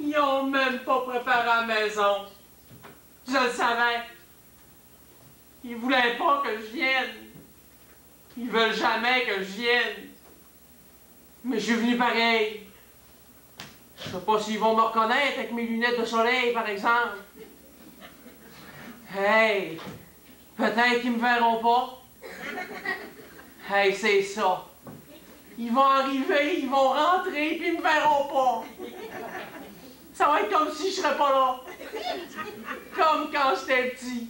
Ils ont même pas préparé à la maison. Je le savais. Ils voulaient pas que je vienne. Ils veulent jamais que je vienne. Mais je suis venu pareil. Je sais pas s'ils vont me reconnaître avec mes lunettes de soleil, par exemple. Hey, peut-être qu'ils me verront pas. Hey, c'est ça. Ils vont arriver, ils vont rentrer, puis ils me verront pas. Ça va être comme si je serais pas là. Comme quand j'étais petit.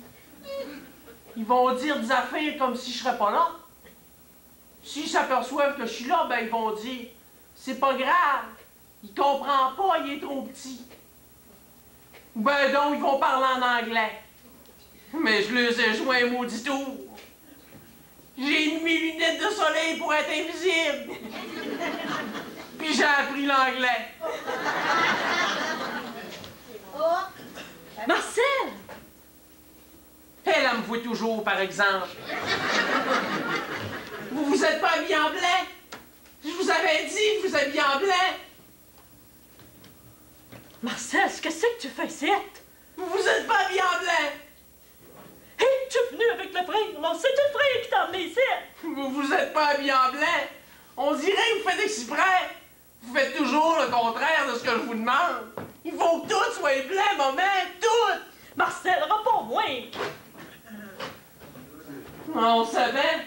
Ils vont dire des affaires comme si je serais pas là. S'ils s'aperçoivent que je suis là, ben ils vont dire « C'est pas grave, il comprend pas, il est trop petit. » Ben donc, ils vont parler en anglais. Mais je les ai joints un maudit tour. J'ai mis mes lunettes de soleil pour être invisible. Puis j'ai appris l'anglais. Marcel! Elle me voit toujours, par exemple. Vous êtes pas habillé en blanc? Je vous avais dit que vous habillez en blanc. Marcel, qu'est-ce que tu fais ici? Vous êtes pas habillé en blanc. Es-tu venu avec le frère? Non, c'est le frère qui t'a emmené ici. Vous êtes pas habillé en blanc. On dirait que vous faites exprès. Vous faites toujours le contraire de ce que je vous demande. Il faut que tout soit blanc, maman, tout. Marcel, réponds-moi. On savait.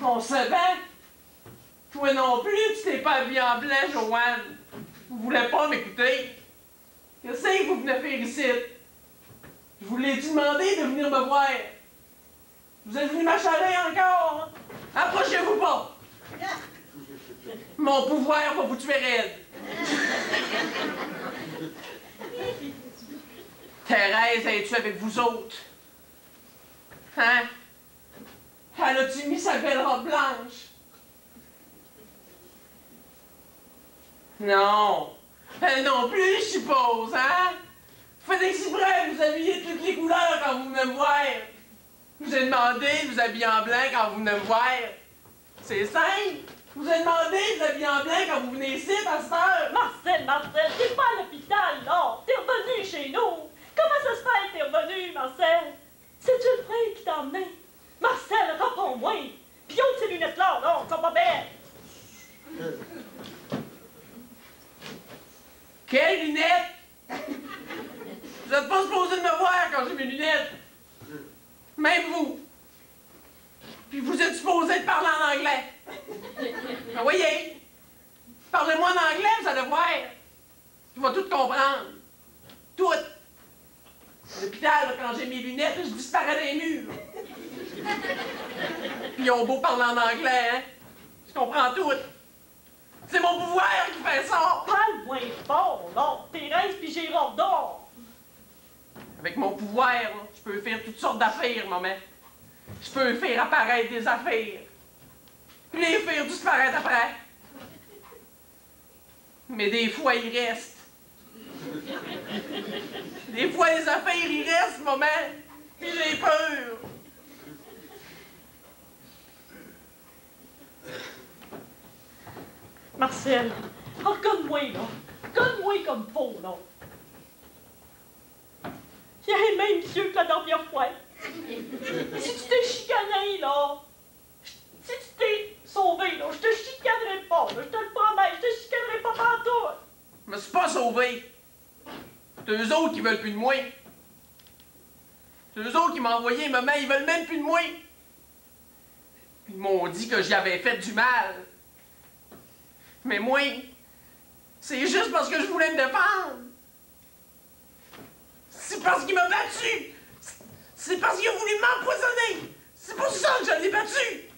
On savait. Toi non plus, tu t'es pas habillé en blanc, Joanne. Vous voulez pas m'écouter. Qu'est-ce que vous venez faire ici? Je vous l'ai demandé de venir me voir. Vous êtes venu m'achaler encore, hein? Approchez-vous pas. Mon pouvoir va vous tuer raide. Thérèse, es-tu avec vous autres? Hein? Elle a-tu mis sa belle robe blanche? Non. Elle non plus, je suppose, hein? Vous faites exprès, vous habillez toutes les couleurs quand vous venez me voir. Je vous ai demandé de vous habiller en blanc quand vous venez me voir. C'est simple. Je vous ai demandé de vous habiller en blanc quand vous venez ici, à cette heure. Marcel, t'es pas à l'hôpital, là. T'es revenu chez nous. Comment ça se fait que t'es revenu, Marcel? C'est-tu le frère qui t'a emmené? Marcel, réponds-moi. Puis où ces lunettes-là, là, sont pas belles. Quelles lunettes? Vous n'êtes pas supposé de me voir quand j'ai mes lunettes. Même vous. Puis vous êtes supposé de parler en anglais. Ben voyez, parlez-moi en anglais, vous allez voir. Je vais tout comprendre. Tout. À l'hôpital, quand j'ai mes lunettes, je disparais des murs. Puis ils ont beau parler en anglais, hein? Je comprends tout. C'est mon pouvoir qui fait ça. Parle moins fort, là. Thérèse puis Gérard d'or. Avec mon pouvoir, là, je peux faire toutes sortes d'affaires, maman. Je peux faire apparaître des affaires. Puis les faire disparaître après. Mais des fois, il reste. Des fois, les affaires, il reste, maman. Puis j'ai peur. Marcel, reconne-moi, là. Reconne-moi comme faux, là. Il y a les mêmes yeux que la dernière fois. Si tu t'es chicané, là, si tu t'es sauvé, là, je te chicanerai pas, là, je te le promets, je te chicanerai pas partout. Je me suis pas sauvé. C'est eux autres qui veulent plus de moi. C'est eux autres qui m'ont envoyé, maman, ils veulent même plus de moi. Ils m'ont dit que j'y avais fait du mal. Mais moi, c'est juste parce que je voulais me défendre. C'est parce qu'il m'a battu. C'est parce qu'il a voulu m'empoisonner. C'est pour ça que je l'ai battu.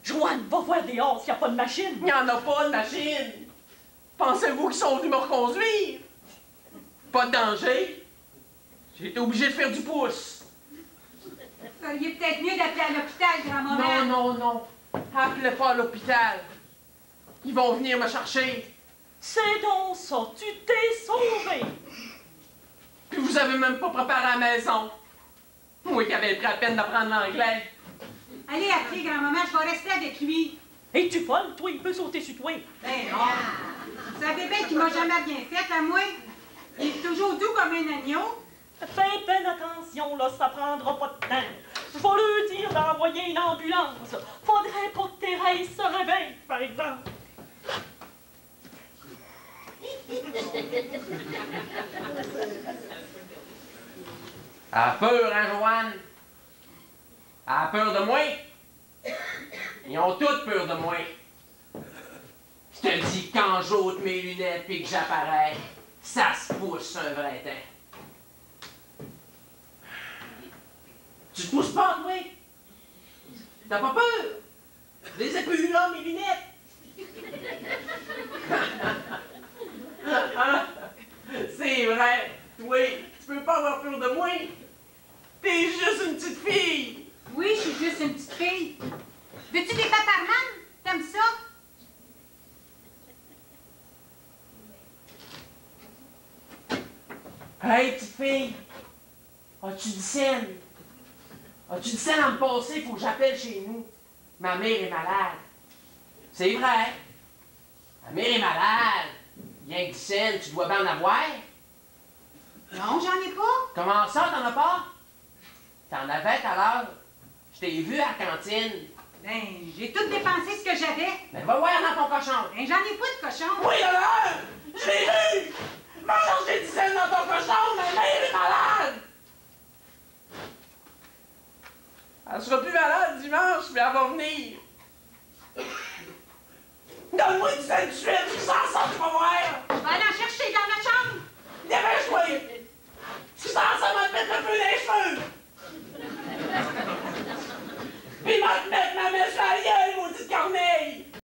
Joanne, va voir dehors s'il n'y a pas de machine. Il n'y en a pas de machine. Pensez-vous qu'ils sont venus me reconduire? Pas de danger. J'ai été obligé de faire du pouce. Vous feriez peut-être mieux d'appeler à l'hôpital, grand-maman. Non, non, non. Appelez pas à l'hôpital. Ils vont venir me chercher. C'est donc ça, tu t'es sauvé. Puis vous avez même pas préparé à la maison. Moi qui avais pris la peine d'apprendre l'anglais. Allez appeler grand-maman, je vais rester avec lui. Et tu folle, toi, il peut sauter sur toi. Ben non. savez bien qu'il m'a jamais rien fait à moi. Il est toujours doux comme un agneau. Fais peine attention, là, ça prendra pas de temps. Je vais lui dire d'envoyer une ambulance. Faudrait pas que Thérèse se réveille, par exemple. Elle a peur, hein, Joanne? Elle a peur de moi? Ils ont toutes peur de moi. Je te dis, quand j'ôte mes lunettes et que j'apparais, ça se pousse un vrai temps. Tu te pousses pas, toi? T'as pas peur? Je les ai plus là, mes lunettes! C'est vrai, oui, tu peux pas avoir peur de moi. T'es juste une petite fille. Oui, je suis juste une petite fille. Veux-tu des paparmanes? T'aimes ça? Hey, petite fille, as-tu du scène? As-tu du scène à me passer? Faut que j'appelle chez nous. Ma mère est malade. C'est vrai. Ma mère est malade. Rien que du scène, tu dois bien en avoir. Non, j'en ai pas. Comment ça, t'en as pas? T'en avais tout à l'heure. Je t'ai vu à la cantine. Ben, j'ai tout dépensé ce que j'avais. Mais va voir dans ton cochon. Ben, j'en ai pas de cochon. Oui, alors! Je l'ai vu! Va chercher du sel dans ton cochon, ma mère est malade! Elle sera plus malade dimanche, mais elle va venir. Donne-moi du sel de suite, je sens ça, tu vas voir! Je vais aller en chercher dans la chambre. Dépêche-toi! Tu sens ça va te mettre le feu dans les cheveux! Puis va te mettre